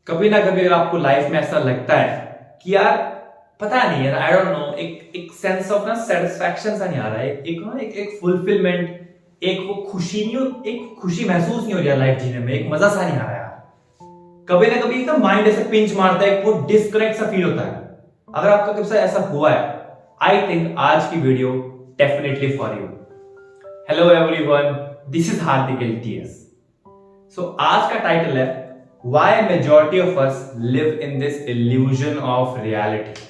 कभी ना कभी अगर आपको लाइफ में ऐसा लगता है कि यार पता नहीं यार, आई डोंट नो, एक एक सेंस ऑफ ना सेटिस्फैक्शन सा नहीं आ रहा है, एक फुलफिलमेंट, एक वो खुशी नहीं हो, एक खुशी महसूस नहीं हो रही है लाइफ जीने में, एक मजा सा नहीं आ रहा यार। कभी ना कभी एकदम माइंड ऐसे पिंच मारता है, एक वो डिस्कनेक्ट सा फील होता है। अगर आपका कभी ऐसा हुआ है, आई थिंक आज की video definitely for you. Hello everyone, this is Hardik LTS. So आज का टाइटल है why majority of us live in this illusion of reality.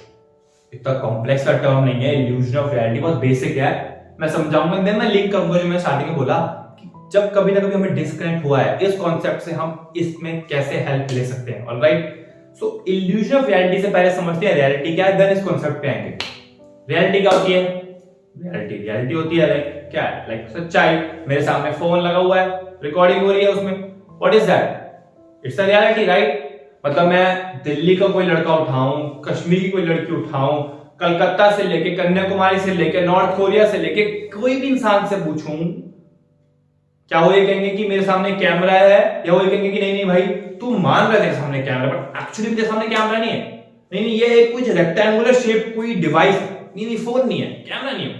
इतना कॉम्प्लेक्स का टर्म नहीं है, इल्यूजन ऑफ रियलिटी बहुत बेसिक है, मैं समझाऊंगा, देन मैं लिंक करूंगा जो मैंने स्टार्टिंग में बोला कि जब कभी ना कभी हमें डिस्कनेक्ट हुआ है इस कॉन्सेप्ट से, हम इसमें कैसे हेल्प ले सकते हैं। Alright, so illusion of reality से पहले समझते हैं रियलिटी क्या है, देन इस कॉन्सेप्ट पे आएंगे। रियलिटी क्या होती है? रियलिटी होती है लाइक क्या है, लाइक सच्चाई। मेरे सामने फोन लगा हुआ है, रिकॉर्डिंग हो रही है उसमें, what is that? It's a reality, right? मतलब मैं दिल्ली का कोई लड़का उठाऊं, कश्मीर की कोई लड़की उठाऊं, कलकत्ता से लेके कन्याकुमारी से लेके नॉर्थ कोरिया से लेके कोई भी इंसान से पूछूं, क्या वो ये कहेंगे कि मेरे सामने कैमरा है, या वो ये कहेंगे कि नहीं नहीं भाई तू मान रहा है तेरे सामने कैमरा, बट एक्चुअली तेरे सामने कैमरा नहीं है, नहीं नहीं ये एक कुछ रेक्टेंगुलर शेप कोई डिवाइस है, नहीं नहीं फोन नहीं है, कैमरा नहीं है,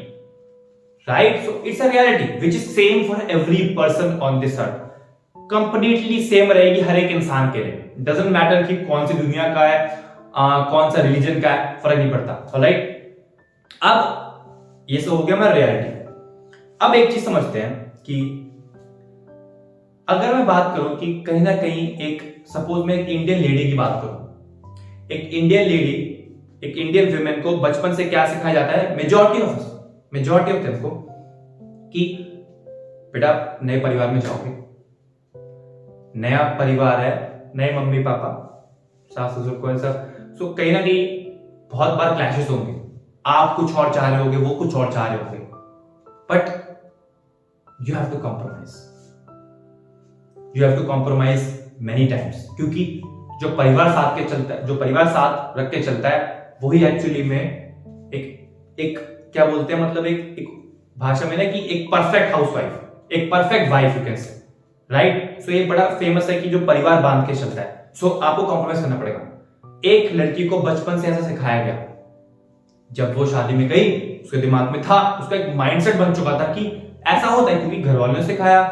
right? So it's a reality which is same for every person on this earth. Completely same रहेगी हर एक इंसान के लिए, डजंट मैटर कि कौन सी दुनिया का है, कौन सा रिलीजन का है, फर्क नहीं पड़ता। ऑलराइट, अब ये सब हो गया हमारा रियलिटी। अब एक चीज समझते हैं कि अगर मैं बात करूं कि कहीं ना कहीं एक, सपोज मैं एक इंडियन लेडी की बात करूं, एक इंडियन लेडी, एक इंडियन वुमेन को बचपन से क्या सिखाया जाता है, मेजॉरिटी ऑफ देम को, कि बेटा नए परिवार में जाओगे, नया परिवार है, नए मम्मी पापा, सास ससुर को सब, सो कहीं ना कहीं बहुत बार क्लैशेस होंगे, आप कुछ और चाह रहे होगे, वो कुछ और चाह रहे होंगे, but you have to compromise, you have to compromise many times, क्योंकि जो परिवार साथ के चलता है, जो परिवार साथ रख के चलता है, वही एक्चुअली में एक क्या बोलते हैं, मतलब एक भाषा में ना कि एक परफेक्ट हाउसवाइफ, एक perfect wife you can say, right? So ये बड़ा फेमस है कि जो परिवार बांध के चलता है। सो आपको कॉम्प्रोमाइज करना पड़ेगा। एक लड़की को बचपन से ऐसा सिखाया गया, जब वो शादी में गई उसके दिमाग में था, उसका एक माइंडसेट बन चुका था कि ऐसा होता है, क्योंकि घर वालों ने सिखाया।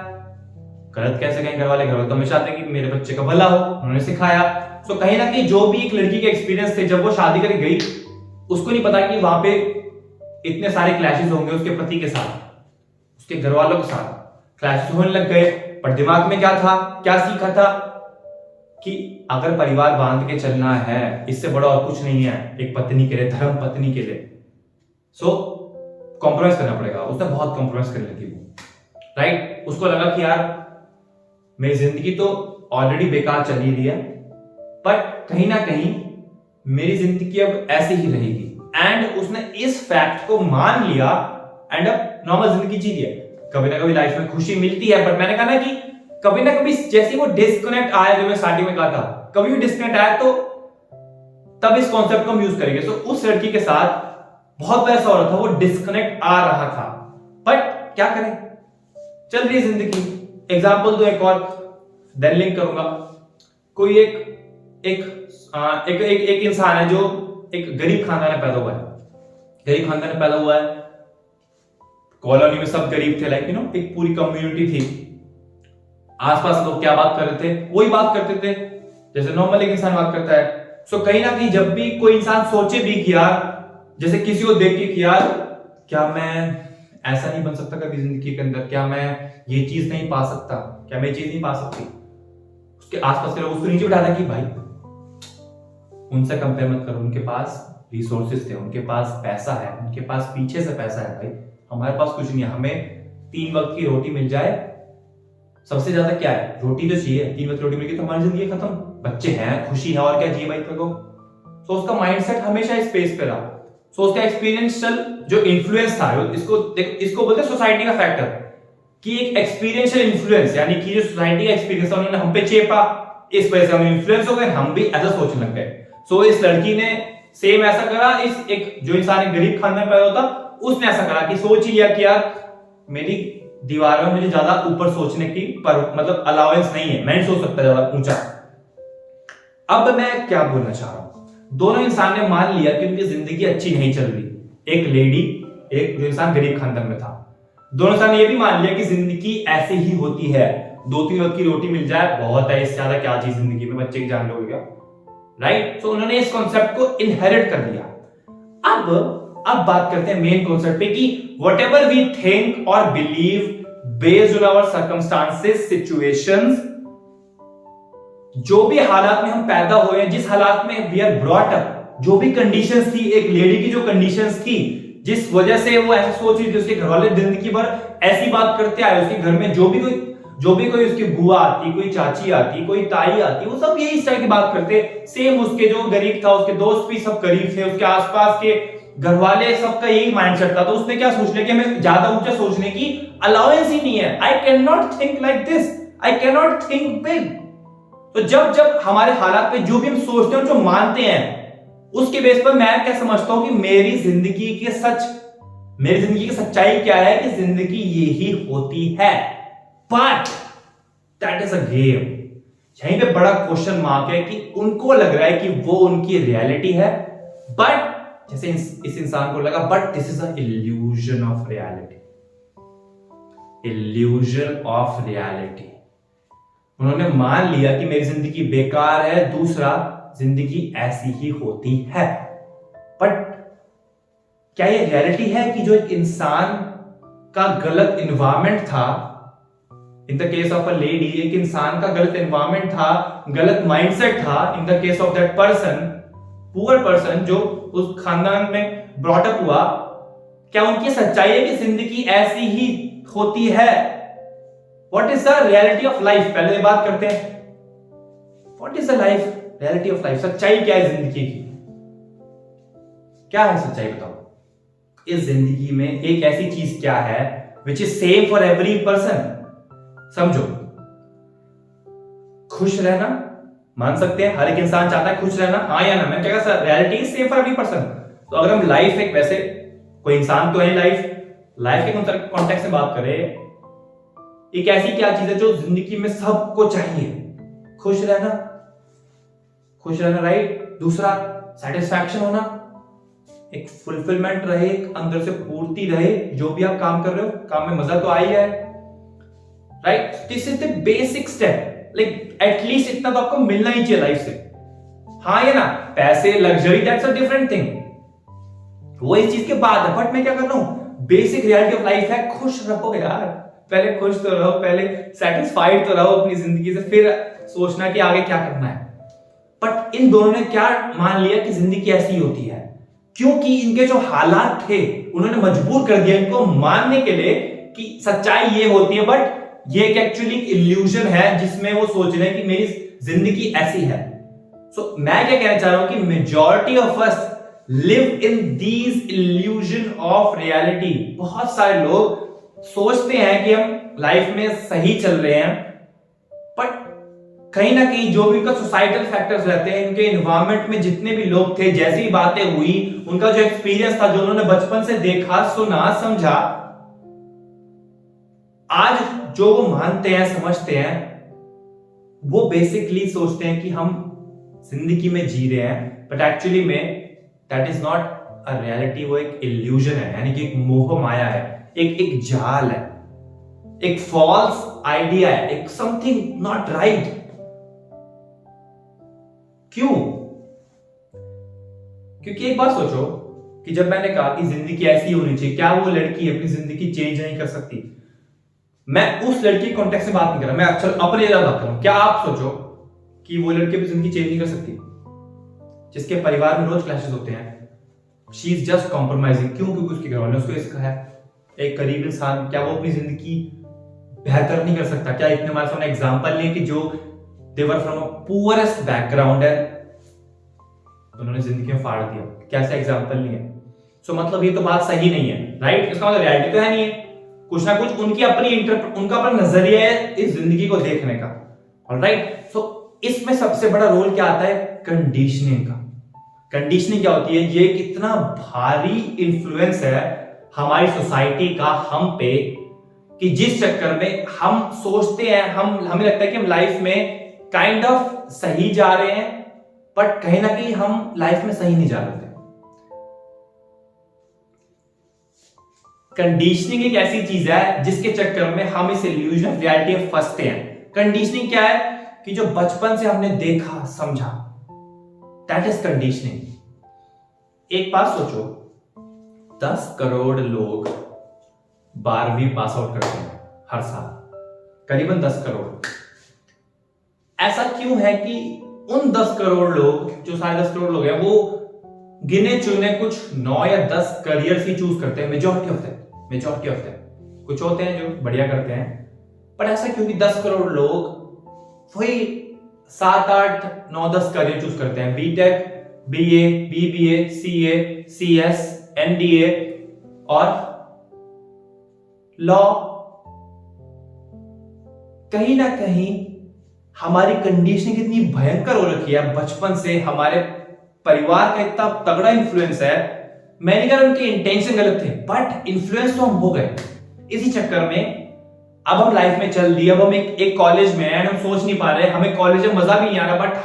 गलत कैसे कहें, घर वाले तो हमेशा चाहते हैं कि मेरे बच्चे का भला हो, उन्होंने सिखाया। सो कहीं ना कहीं जो भी एक लड़की के एक्सपीरियंस थे, जब वो शादी करके गई, उसको नहीं पता कि वहां पे इतने सारे क्लैशेस होंगे उसके पति के साथ, उसके घर वालों के साथ क्लैशेस होने लग गए, पर दिमाग में क्या था, क्या सीखा था कि अगर परिवार बांध के चलना है, इससे बड़ा और कुछ नहीं है एक पत्नी के लिए, धर्म पत्नी के लिए। सो कॉम्प्रोमाइज करना पड़ेगा। उसने बहुत कॉम्प्रोमाइज करने लगी वो, राइट? उसको लगा कि यार मेरी जिंदगी तो ऑलरेडी बेकार चल ही रही है, बट कहीं ना कहीं मेरी जिंदगी अब ऐसे ही रहेगी, एंड उसने इस फैक्ट को मान लिया एंड अब नॉर्मल जिंदगी जी लिया। कभी ना कभी लाइफ में खुशी मिलती है, बट मैंने कहा ना कि कभी ना कभी जैसे वो डिस्कनेक्ट आया, जो मैं स्टार्टिंग में कहा था, कभी भी डिस्कनेक्ट आया तो तब इस कॉन्सेप्ट को हम यूज करेंगे। सो उस लड़की के साथ बहुत ऐसा हो रहा था, वो डिस्कनेक्ट आ रहा था, बट क्या करें, चल रही जिंदगी। एग्जाम्पल दो एक और, देन लिंक करूंगा। कोई एक इंसान है जो एक गरीब खानदान में पैदा हुआ है, गरीब खानदान में पैदा हुआ है, कॉलोनी में सब गरीब थे, लाइक यू नो एक पूरी कम्युनिटी थी, आसपास लोग क्या बात कर रहे थे, वही बात करते थे जैसे नॉर्मल एक इंसान बात करता है। सो कहीं ना कहीं जब भी कोई इंसान सोचे भी कि यार, जैसे किसी को देख के कि यार क्या मैं ऐसा नहीं बन सकता कभी जिंदगी के अंदर, क्या मैं ये चीज नहीं पा सकता, क्या मैं ये चीज नहीं पा सकती, उसके आसपास के लोग उसको नीचे बिठाते कि भाई उनसे कंपेयर मत करो, उनके पास रिसोर्सेज थे, उनके पास पैसा है, उनके पास पीछे से पैसा है, भाई हमारे पास कुछ नहीं है, हमें 3 वक्त की रोटी मिल जाए, सबसे ज्यादा क्या है, रोटी तो चाहिए, 3 वक्त रोटी मिल गई तो हमारी जिंदगी खत्म, बच्चे हैं, खुशी है, और क्या चाहिए भाई को। तो उसका माइंडसेट हमेशा इस स्पेस पे रहा। सो उसका एक्सपीरियंशियल जो इन्फ्लुएंस था, इसको बोलते हैं सोसाइटी का फैक्टर, कि एक एक्सपीरियंशियल इन्फ्लुएंस, यानी कि जो सोसाइटी का एक्सपीरियंस था उन्होंने हम पे चेपा, इस वजह से हम इन्फ्लुएंस हो गए, हम भी ऐसा सोचने लग गए। सो इस लड़की ने सेम ऐसा करा, इस एक जो इंसान गरीब खानदान में पैदा होता उसने ऐसा करा कि सोच ही लिया कि यार मेरी दीवार में मुझे ज्यादा ऊपर सोचने की मतलब अलाउंस नहीं है, मैं नहीं सोच सकता ज्यादा ऊंचा। अब मैं क्या बोलना चाह रहा हूं, दोनों इंसान ने मान लिया कि उनकी जिंदगी अच्छी नहीं चल रही, एक लेडी, एक जो इंसान गरीब खानदान में था, दोनों इंसान ने यह भी मान लिया कि जिंदगी ऐसे ही होती है, 2-3 वक्त की रोटी मिल जाए बहुत है, इससे ज्यादा क्या चीज जिंदगी में, बच्चे की जान लोगे क्या, राइट। सो उन्होंने इस कॉन्सेप्ट को इनहेरिट कर लिया। अब बात करते हैं मेन कॉन्सेप्ट पे कि वट एवर वी थिंक और believe based on our circumstances, situations, जो भी हालात में हम पैदा हुए हैं, जिस हालात में वी आर ब्रॉट अप, जो भी कंडीशंस थी, एक लेडी की जो कंडीशंस थी, जिस वजह से वो ऐसा सोच रही थी, उसके घर वाले जिंदगी भर ऐसी बात करते आए, उसके घर में जो भी कोई उसकी बुआ आती, कोई चाची आती, कोई ताई आती, वो सब यही इस तरह की बात करते। सेम उसके जो गरीब था, उसके दोस्त भी सब गरीब थे, उसके आसपास के घर वाले सबका यही माइंडसेट था। तो उसने क्या सोच लिया कि हमें ज्यादा ऊंचा सोचने की अलाउंस ही नहीं है। I can not think like this, I can not think big. तो जब हमारे हालात पे जो भी हम सोचते हैं, जो मानते हैं, उसके बेस पर मैं क्या समझता हूं कि मेरी जिंदगी की सच्चाई क्या है, कि जिंदगी यही होती है। But that is a game. यहीं पे बड़ा क्वेश्चन मार्क है कि उनको लग रहा है कि वो उनकी रियलिटी है, बट जैसे इस इंसान को लगा, but this is a illusion of reality, illusion of reality. उन्होंने मान लिया कि मेरी जिंदगी बेकार है, दूसरा जिंदगी ऐसी ही होती है। बट क्या ये रियलिटी है कि जो एक इंसान का गलत एनवायरनमेंट था, in the case of a lady, एक इंसान का गलत एनवायरनमेंट था, गलत माइंडसेट था, in the case of that person, poor person जो उस खानदान में ब्रॉट अप हुआ, क्या उनकी सच्चाई है कि जिंदगी ऐसी ही होती है? What is the reality of life? पहले ये बात करते हैं, what is the life, reality of life, सच्चाई क्या है जिंदगी की? क्या है सच्चाई, बताओ। इस जिंदगी में एक ऐसी चीज क्या है which is same for every person? समझो, खुश रहना मान सकते हैं, हर एक इंसान चाहता है खुश रहना, हाँ या ना? मैं क्या sir, reality is same for every person. तो अगर हम लाइफ, एक वैसे कोई इंसान तो है, लाइफ के कॉन्टेक्स्ट में बात करें, एक ऐसी क्या चीज है जो जिंदगी में सबको चाहिए? खुश रहना, राइट। दूसरा सेटिस्फैक्शन होना, एक फुलफिलमेंट रहे, एक अंदर से पूर्ति रहे, जो भी आप काम कर रहे हो, काम में मजा तो आ ही है, right. This is the basic step, like at least इतना तो आपको मिलना ही चाहिए लाइफ से, हाँ या ना? पैसे, luxury, that's a different thing, वो इस चीज के बाद है। बट मैं क्या कर रहा हूं, बेसिक रियलिटी ऑफ लाइफ है, खुश रहो यार, पहले खुश तो रहो, पहले सेटिस्फाइड तो रहो अपनी जिंदगी से, फिर सोचना कि आगे क्या करना है। बट इन दोनों ने क्या मान लिया कि जिंदगी ऐसी होती है, क्योंकि इनके जो हालात थे उन्होंने मजबूर कर दिया इनको मानने के लिए कि सच्चाई ये होती है, बट ये एक एक्चुअली इल्यूजन है जिसमें वो सोच रहे हैं कि मेरी जिंदगी ऐसी है। सो मैं क्या कहना चाह रहा हूं कि majority of us live in these illusion of reality. बहुत सारे लोग सोचते हैं कि हम लाइफ में सही चल रहे हैं, बट कहीं ना कहीं जो भी उनका सोसाइटल फैक्टर्स रहते हैं, उनके एनवायरनमेंट में जितने भी लोग थे, जैसी बातें हुई, उनका जो एक्सपीरियंस था, जो उन्होंने बचपन से देखा, सुना, समझा, आज जो वो मानते हैं, समझते हैं, वो बेसिकली सोचते हैं कि हम जिंदगी में जी रहे हैं, बट एक्चुअली में that is not a reality, वो एक इल्यूजन है, यानी कि एक मोह माया है, एक जाल है, एक फॉल्स आइडिया है, एक समथिंग नॉट राइट। क्यों? क्योंकि एक बात सोचो कि जब मैंने कहा कि जिंदगी ऐसी होनी चाहिए, क्या वो लड़की अपनी जिंदगी चेंज नहीं कर सकती? मैं उस लड़की कॉन्टेक्स्ट से बात नहीं कर रहा, मैं अक्सर अपने लिए बात कर रहा हूं। क्या आप सोचो कि वो लड़की अपनी जिंदगी चेंज नहीं कर सकती, जिसके परिवार में रोज क्लैशेस होते हैं? She is just compromising. क्यों? क्योंकि उसके घर वालों ने उसको ये सिखाया है। एक करीब इंसान, क्या वो अपनी जिंदगी बेहतर नहीं कर सकता? क्या इतने हमारे सामने एग्जाम्पल नहीं कि जो देवर फ्रॉम अ पुअरेस्ट बैकग्राउंड है, उन्होंने जिंदगी में फाड़ दिया? क्या ऐसा एग्जाम्पल नहीं है? सो मतलब ये तो बात सही नहीं है, राइट? इसका मतलब रियलिटी तो है नहीं है, कुछ ना कुछ उनका अपना नजरिया है इस जिंदगी को देखने का, ऑलराइट। सो इसमें सबसे बड़ा रोल क्या आता है? कंडीशनिंग का। कंडीशनिंग क्या होती है? ये कितना भारी इन्फ्लुएंस है हमारी सोसाइटी का हम पे, कि जिस चक्कर में हम सोचते हैं, हमें लगता है कि हम लाइफ में काइंड ऑफ सही जा रहे हैं, बट कहीं ना कहीं हम लाइफ में सही नहीं जा रहे थे। कंडीशनिंग एक ऐसी चीज है जिसके चक्कर में हम इस इल्यूजन ऑफ रियलिटी में फंसते हैं। कंडीशनिंग क्या है कि जो बचपन से हमने देखा समझा, दैट इज कंडीशनिंग। एक बात सोचो, 10 करोड़ लोग 12वीं पास आउट करते हैं हर साल, करीबन 10 करोड़। ऐसा क्यों है कि उन 10 करोड़ लोग, जो साढ़े 10 करोड़ लोग हैं, वो गिने चुने कुछ 9 या 10 करियर ही चूज करते हैं? Majority of them। कुछ होते हैं जो बढ़िया करते हैं, पर ऐसा क्यों कि 10 करोड़ लोग वही 7, 8, 9, 10 करियर चूज करते हैं? BTech, BA, BBA, CA, CS, NDA और लॉ। कहीं ना कहीं हमारी कंडीशनिंग इतनी भयंकर हो रखी है बचपन से, हमारे परिवार का इतना तगड़ा इन्फ्लुएंस है। मैं नहीं कह रहा उनके इंटेंशन गलत थे, बट इन्फ्लुएंस तो हम हो गए। इसी चक्कर में अब हम लाइफ में चल दिए, अब हम एक कॉलेज में हैं, हम सोच नहीं पा रहे, हमें कॉलेज में मजा भी नहीं आ रहा, बट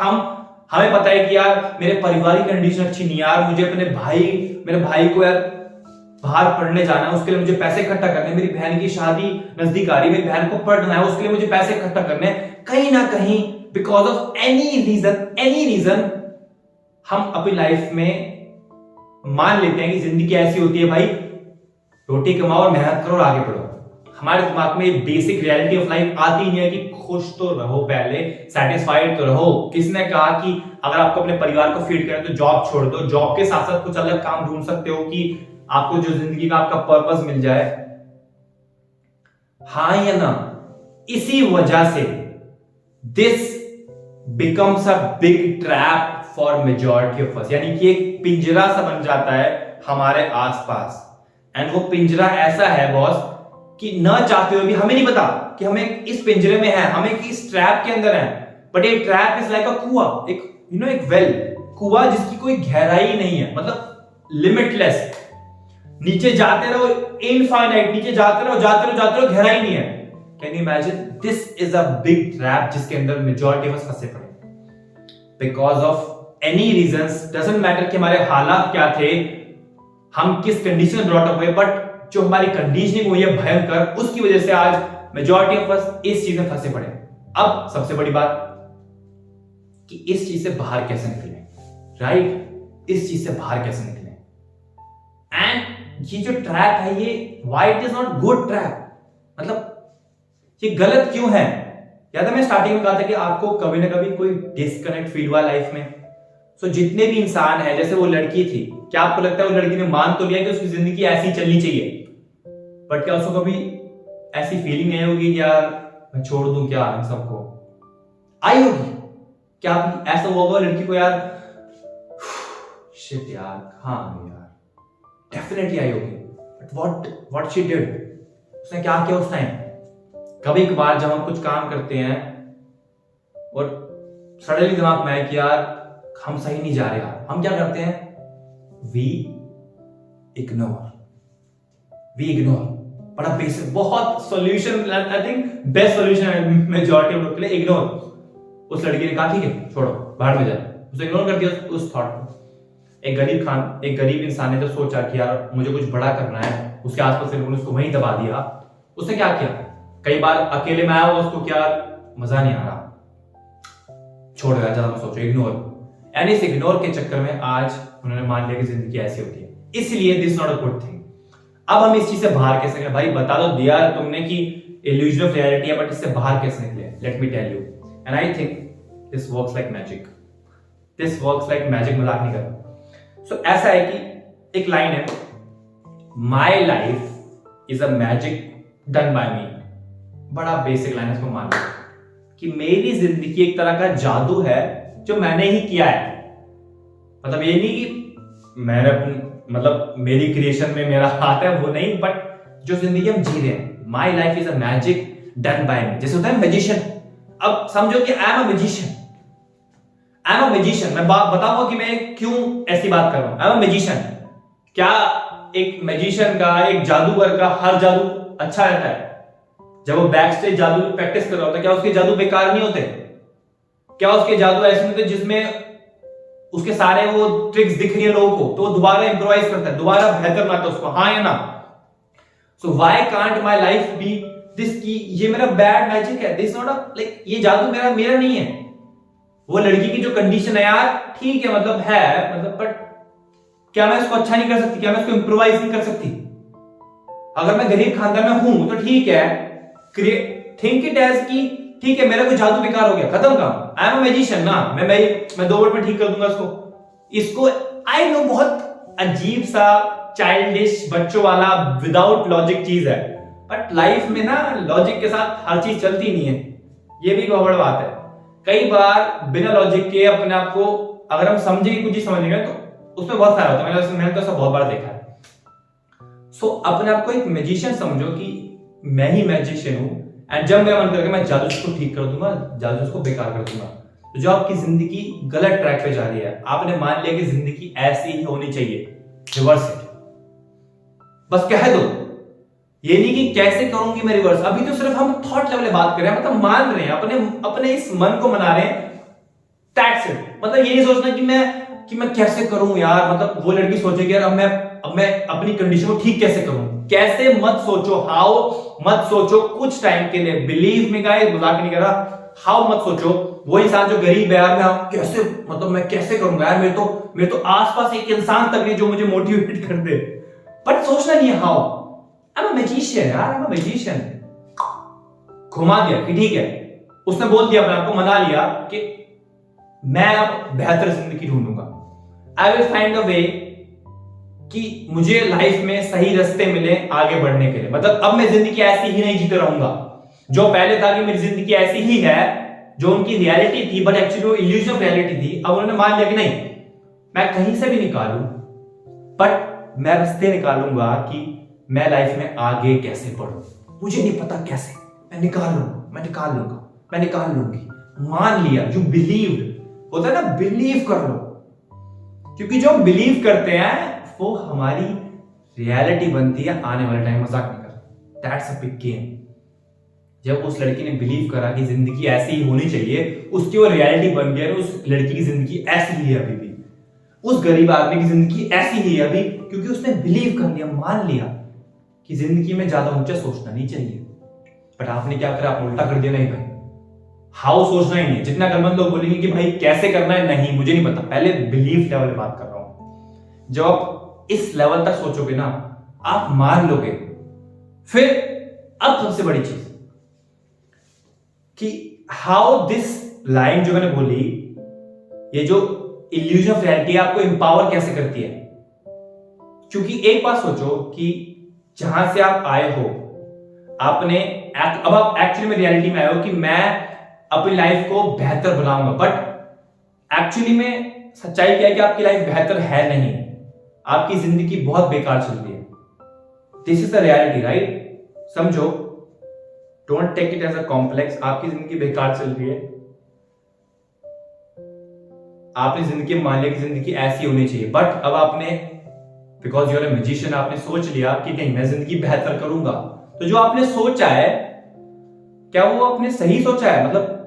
हमें पता है कि यार मेरे परिवार की कंडीशन अच्छी नहीं है यार, मुझे मेरे भाई को यार बाहर पढ़ने जाना है, उसके लिए मुझे पैसे इकट्ठा करने हैं, मेरी बहन की शादी नजदीक आ रही है, मेरी बहन को पढ़ना है, उसके लिए मुझे पैसे इकट्ठा करने हैं। कहीं ना कहीं बिकॉज ऑफ एनी रीजन हम अपनी लाइफ में मान लेते हैं कि जिंदगी ऐसी होती है भाई, रोटी कमाओ और मेहनत करो और आगे बढ़ो। हमारे दिमाग में बेसिक रियलिटी ऑफ लाइफ आती नहीं है कि खुश तो रहो, पहले सेटिस्फाइड तो रहो। किसने कहा कि अगर आपको अपने परिवार को फीड करें तो जॉब छोड़ दो? जॉब के साथ साथ कुछ अलग काम ढूंढ सकते हो कि आपको जो जिंदगी का आपका पर्पस मिल जाए। हाँ या ना? इसी वजह से this becomes a big trap for majority of अस, यानी कि एक पिंजरा सा बन जाता है हमारे आसपास। एंड वो पिंजरा ऐसा है बॉस कि न चाहते हुए भी हमें नहीं पता कि हमें इस पिंजरे में है, हमें इस ट्रैप के अंदर है। बट ये ट्रैप इज लाइक अ कुआं, एक वेल, कुआं जिसकी कोई गहराई नहीं है, मतलब लिमिटलेस। नीचे जाते रहो इनफाइनाइट, नीचे जाते रहो, गहराई नहीं है। Can you imagine? This is a big trap जिसके अंदर मेजॉरिटी ऑफ अस फंसे पड़े because of any reasons. Doesn't matter कि हमारे हालात क्या थे, हम किस कंडीशन में ब्रॉट अप हुए, बट जो हमारी कंडीशनिंग हुई है भयंकर, उसकी वजह से आज मेजॉरिटी ऑफ अस इस चीज में फंसे पड़े। अब सबसे बड़ी बात कि इस चीज से बाहर कैसे निकले, राइट? इस चीज से बाहर कैसे निकले? एंड ये जो ट्रैप है, ये why it is not good trap, मतलब ये गलत क्यों है? याद है मैं स्टार्टिंग में कहा था कि आपको कभी ना कभी कोई डिस्कनेक्ट फील हुआ लाइफ में। सो जितने भी इंसान है, जैसे वो लड़की थी, क्या आपको लगता है वो लड़की ने मान तो लिया कि उसकी जिंदगी ऐसी चलनी चाहिए, बट क्या उसको कभी ऐसी फीलिंग नहीं होगी कि यार मैं छोड़ दूं क्या इन सबको? आई होगी क्या? ऐसा होगा लड़की को यार, शिट यार कहां आ गई यार, डेफिनेटली आई होगी। बट व्हाट शी डिड, उसने क्या किया उस टाइम? कभी कभार जब हम कुछ काम करते हैं और सडनली दिमाग में आए कि यार हम सही नहीं जा रहे यार, हम क्या करते हैं? We ignore. बड़ा बेसिक, बहुत solution, I think best solution है मेजॉरिटी ऑफ लोग के लिए, इग्नोर। उस लड़की ने कहा ठीक है छोड़ो, बाहर में जाए, उसे इग्नोर कर दिया उस थॉट को। एक गरीब इंसान ने जब सोचा कि यार मुझे कुछ बड़ा करना है, उसके आसपास से लोगों ने उसको वहीं दबा दिया। उसने क्या किया? कई बार अकेले में आया हुआ, उसको क्या मजा नहीं आ रहा, छोड़ गया, ज्यादा मत सोचो, इग्नोर। एंड इस इग्नोर के चक्कर में आज उन्होंने मान लिया कि जिंदगी ऐसी होती है, इसलिए this not a good thing. अब हम इस चीज से बाहर कैसे निकले? भाई बता दो दिया तुमने कि इल्यूजन ऑफ रियलिटी है, बट इससे बाहर कैसे निकले? Let me tell you, and I think this works like magic. मजाक नहीं कर रहा। सो ऐसा है कि एक लाइन है, my life is a magic done by me. बड़ा बेसिक लाइन है, इसको मान लो कि मेरी जिंदगी एक तरह का जादू है जो मैंने ही किया है। मतलब ये नहीं कि मैंने मतलब मेरी क्रिएशन में मेरा हाथ है, वो नहीं, बट जो जिंदगी हम जी रहे हैं, my life is a magic done by me. जैसे होता है मैजिशियन। अब समझो कि आई एम अ मैजिशियन। मैं बताऊंगा कि मैं क्यों ऐसी बात कर रहा हूं। I am a magician. क्या एक मैजिशियन का, एक जादूगर का हर जादू अच्छा रहता है? जब वो बैक स्टेज जादू प्रैक्टिस कर रहा होता है, क्या उसके जादू बेकार नहीं होते? क्या उसके जादू ऐसे होते जिसमें उसके सारे वो ट्रिक्स दिख रही है लोगों को, तो वो दोबारा इंप्रोवाइज करता है, दोबारा बेहतर बनाता है उसको, हाँ या ना? So why can't my life be this, की ये मेरा बैड मैजिक है, दिस नॉट लाइक ये जादू मेरा नहीं है। वो लड़की की जो कंडीशन है यार, ठीक है मतलब है, मतलब बट क्या मैं इसको अच्छा नहीं कर सकती? क्या मैं इसको इंप्रोवाइज नहीं कर सकती? अगर मैं गरीब खानदान में हूं तो ठीक है, थिंक इट एज की ठीक है मेरा कोई जादू बेकार हो गया, खत्म काम, आई एम अ मैजिशियन ना, मैं 2 मिनट में ठीक कर दूंगा इसको। आई नो बहुत अजीब सा चाइल्डिश बच्चों वाला विदाउट लॉजिक चीज है, बट लाइफ में ना लॉजिक के साथ हर चीज चलती नहीं है, ये भी गड़बड़ बात है। कई बार बिना लॉजिक के अपने आप को अगर हम समझे कि कुछ चीज समझ गए तो उसमें बहुत फायदा होता है, मैंने तो ऐसा बहुत बार देखा है। सो अपने आप को एक मैजिशियन समझो कि मैं ही मैजिशियन हूं, एंड जब मेरा मन करेगा मैं जादू को ठीक कर दूंगा, जादू को बेकार कर दूंगा। तो जो आपकी जिंदगी गलत ट्रैक पे जा रही है, आपने मान लिया कि जिंदगी ऐसी ही होनी चाहिए, रिवर्स इट, बस कह दो। ये नहीं कि कैसे करूंगी मैं रिवर्स, अभी तो सिर्फ हम थॉट लेवल में बात कर रहे हैं, मतलब मान रहे हैं, अपने इस मन को मना रहे हैं, दैट्स इट। मतलब ये नहीं सोचना कि मैं कैसे करूं यार, मतलब वो लड़की सोचेगी यार अब मैं अपनी कंडीशन को ठीक कैसे करूं, कैसे मत सोचो, हाउ मत सोचो कुछ टाइम के लिए, बिलीव मी गाइस, मजाक नहीं कर रहा, हाउ मत सोचो। वो इंसान जो गरीब है यार, मैं कैसे करूंगा यार, मेरे तो आसपास एक इंसान तक नहीं जो मुझे मोटिवेट कर दे, बट सोचना नहीं है how, I am a magician यार, आई एम अ मैजिशियन। घुमा दिया कि ठीक है, उसने बोल दिया अपने आप को, मना लिया कि मैं अब बेहतर जिंदगी ढूंढूंगा, आई विल फाइंड अ वे कि मुझे लाइफ में सही रास्ते मिले आगे बढ़ने के लिए। मतलब अब मैं जिंदगी ऐसी ही नहीं जीते रहूंगा, जो पहले था कि मेरी जिंदगी ऐसी ही है, जो उनकी रियलिटी थी बट एक्चुअली वो इल्यूजन ऑफ रियलिटी थी। अब उन्होंने मान लिया कि नहीं, मैं कहीं से भी निकालूं बट मैं रास्ते निकालूंगा कि मैं लाइफ में आगे कैसे बढ़ूं, मुझे नहीं पता कैसे, मैं निकाल लूंगी। मान लिया, जो बिलीव्ड होता है ना, बिलीव कर लो, क्योंकि जो हम बिलीव करते हैं वो हमारी रियलिटी बनती है आने वाले टाइम, मजाक नहीं कर, दैट्स अ बिग गेम। जब उस लड़की ने बिलीव करा कि जिंदगी ऐसी ही होनी चाहिए, उसकी वो रियलिटी बन गया, उस लड़की की जिंदगी ऐसी ही है अभी भी, उस गरीब आदमी की जिंदगी ऐसी ही है अभी, क्योंकि उसने बिलीव कर लिया, मान लिया कि जिंदगी में ज्यादा ऊंचा सोचना नहीं चाहिए। बट आपने क्या करा, आप उल्टा कर दिया, नहीं भाई हाउ सोचना ही नहीं। जितना गलत लोग बोलेंगे कि भाई कैसे करना है, नहीं मुझे नहीं पता, पहले बिलीफ लेवल पे बात कर रहा हूं। जब आप इस लेवल तक सोचोगे ना, आप मान लोगे। फिर अब सबसे बड़ी चीज कि हाउ दिस लाइन जो मैंने बोली, ये जो इल्यूजन ऑफ रियलिटी आपको इंपावर कैसे करती है। क्योंकि एक बात सोचो कि जहां से आप आए हो, आपने अब आप एक्चुअली में रियलिटी में आए हो कि मैं अपनी लाइफ को बेहतर बनाऊंगा, बट एक्चुअली में सच्चाई क्या है कि आपकी लाइफ बेहतर है नहीं, आपकी जिंदगी बहुत बेकार चल रही है। This is the reality, right? समझो, don't take it as a complex. आपकी जिंदगी बेकार चल रही है, आपने जिंदगी मान लिया कि जिंदगी ऐसी होनी चाहिए, बट अब आपने, because you are a magician, आपने सोच लिया कि नहीं मैं जिंदगी बेहतर करूंगा। तो जो आपने सोचा है, क्या वो आपने सही सोचा है? मतलब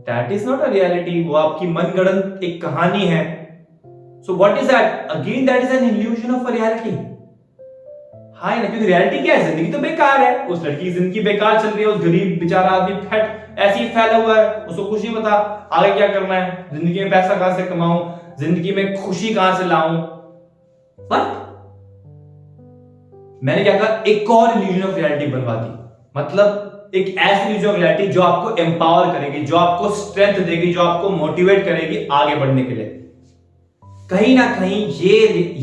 that is not a reality, वो आपकी मनगढ़ंत एक कहानी है। So what is that? Again that is an illusion of a reality. हाँ ना, क्योंकि रियलिटी क्या है, जिंदगी तो बेकार है, उस लड़की की जिंदगी बेकार चल रही है, उस गरीब बेचारा आदमी फट ऐसे ही फैला हुआ है, उसको कुछ नहीं पता आगे क्या करना है, जिंदगी में पैसा कहां से कमाऊं, जिंदगी में खुशी कहां से लाऊं। बट मैंने क्या कहा, एक और इल्यूजन ऑफ रियलिटी बनवा दी। मतलब एक ऐसी इल्यूजन ऑफ रियलिटी जो आपको एम्पावर करेगी, जो आपको स्ट्रेंथ देगी, जो आपको मोटिवेट करेगी आगे बढ़ने के लिए। कहीं ना कहीं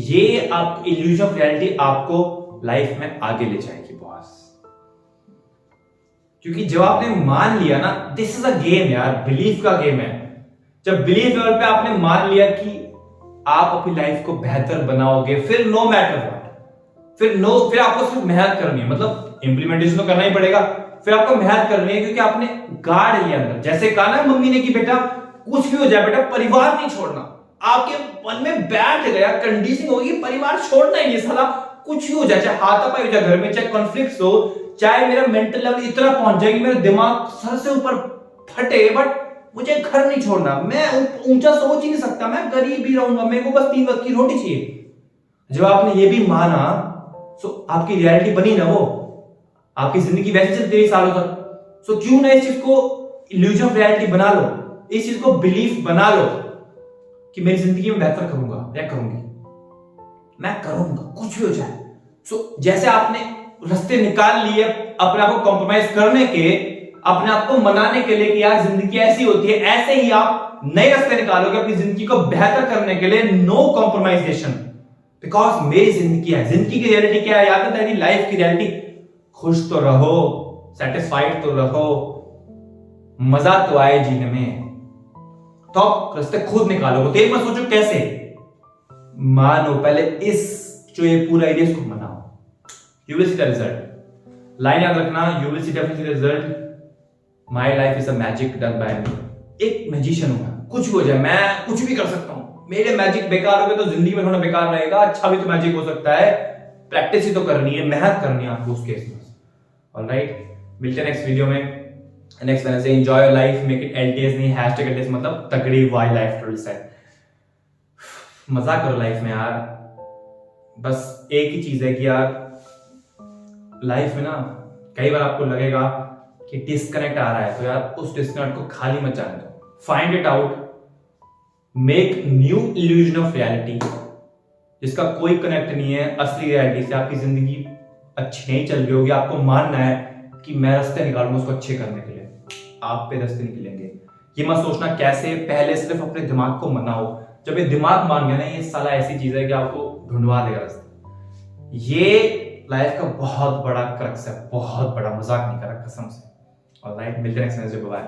ये आप इल्यूजन ऑफ रियलिटी आपको लाइफ में आगे ले जाएगी बॉस। क्योंकि जब आपने मान लिया ना, दिस इज अ गेम यार, बिलीफ का गेम है। जब बिलीफ लेवल पे आपने मान लिया कि आप अपनी लाइफ को बेहतर बनाओगे, फिर नो मैटर व्हाट, फिर आपको सिर्फ मेहनत करनी है। मतलब इंप्लीमेंटेशन तो करना ही पड़ेगा, फिर आपको मेहनत करनी है, क्योंकि आपने गाड़ लिया अंदर। जैसे कहा ना मम्मी ने कि बेटा कुछ भी हो जाए बेटा परिवार नहीं छोड़ना, आपके मन में बैठ गया, कंडीशनिंग होगी, परिवार छोड़ना ही नहीं साला, कुछ भी हो जाए, चाहे हाथापाई हो जाए घर में, चाहे कॉन्फ्लिक्ट हो, चाहे मेरा मेंटल लेवल इतना पहुंच जाए कि मेरा दिमाग सर से ऊपर फटे, बट मुझे घर नहीं छोड़ना, मैं ऊंचा सोच ही नहीं सकता, मैं गरीब ही रहूंगा, मेरे को बस 3 वक्त की रोटी चाहिए। जब आपने ये भी माना तो आपकी रियलिटी बनी ना, वो आपकी जिंदगी वैसे चलती रही सालों तक। सो क्यों ना इस चीज को इल्यूजन ऑफ रियलिटी बना लो, इस चीज को बिलीफ बना लो कि मेरी जिंदगी में बेहतर करूंगा या करूंगी, मैं करूंगा कुछ भी हो जाए। सो जैसे आपने रास्ते निकाल लिए अपने आप को कॉम्प्रोमाइज करने के, अपने आप को मनाने के लिए कि यार जिंदगी ऐसी होती है, ऐसे ही आप नए रास्ते निकालोगे अपनी जिंदगी को बेहतर करने के लिए। नो कॉम्प्रोमाइजेशन, बिकॉज मेरी जिंदगी है। जिंदगी की रियलिटी क्या है? याद है लाइफ की रियलिटी, खुश तो रहो, सेटिस्फाइड तो रहो, मजा तो आए जीने में। तो आप रास्ते खुद निकालोगे, तो एक मत सोचो कैसे, मानो पहले इस जो ये पूरा एरिया को मनाओ, you will see the result. Line याद रखना, you will see definitely the result. My life is a magic done by me. एक मैजिशियन हूं मैं, कुछ भी हो जाए मैं कुछ भी कर सकता हूं। मेरे मैजिक बेकार हो गए तो जिंदगी में थोड़ा बेकार रहेगा, अच्छा भी तो मैजिक हो सकता है। प्रैक्टिस ही तो करनी है, मेहनत करनी है आपको उस केस में। ऑलराइट, मिलते हैं नेक्स्ट वीडियो में, next Wednesday. Enjoy your life, make it LTS नहीं #LTS, मतलब तगड़ी वाई लाइफ टू डिसाइड। मजा करो लाइफ में यार। बस एक ही चीज है कि यार लाइफ में ना कई बार आपको लगेगा कि डिस्कनेक्ट आ रहा है, तो यार उस डिस्कनेक्ट को खाली मत जाने दो, find it out, make new illusion of reality जिसका कोई कनेक्ट नहीं है असली रियलिटी से। आपकी जिंदगी अच्छी नहीं चल रही होगी, आपको मानना है कि मैं रास्ते निकालूंगा उसको अच्छे करने के लिए, आप पे रास्ते निकलेंगे। ये मत सोचना कैसे, पहले सिर्फ अपने दिमाग को मनाओ। जब ये दिमाग मान गया ना, ये साला ऐसी चीज है कि आपको ढूंढवा देगा रास्ते। ये लाइफ का बहुत बड़ा क्रक्स है, बहुत बड़ा, मजाक नहीं कर रहा कसम से। ऑलराइट, मिलते हैं नेक्स्ट वीडियो में, बाय।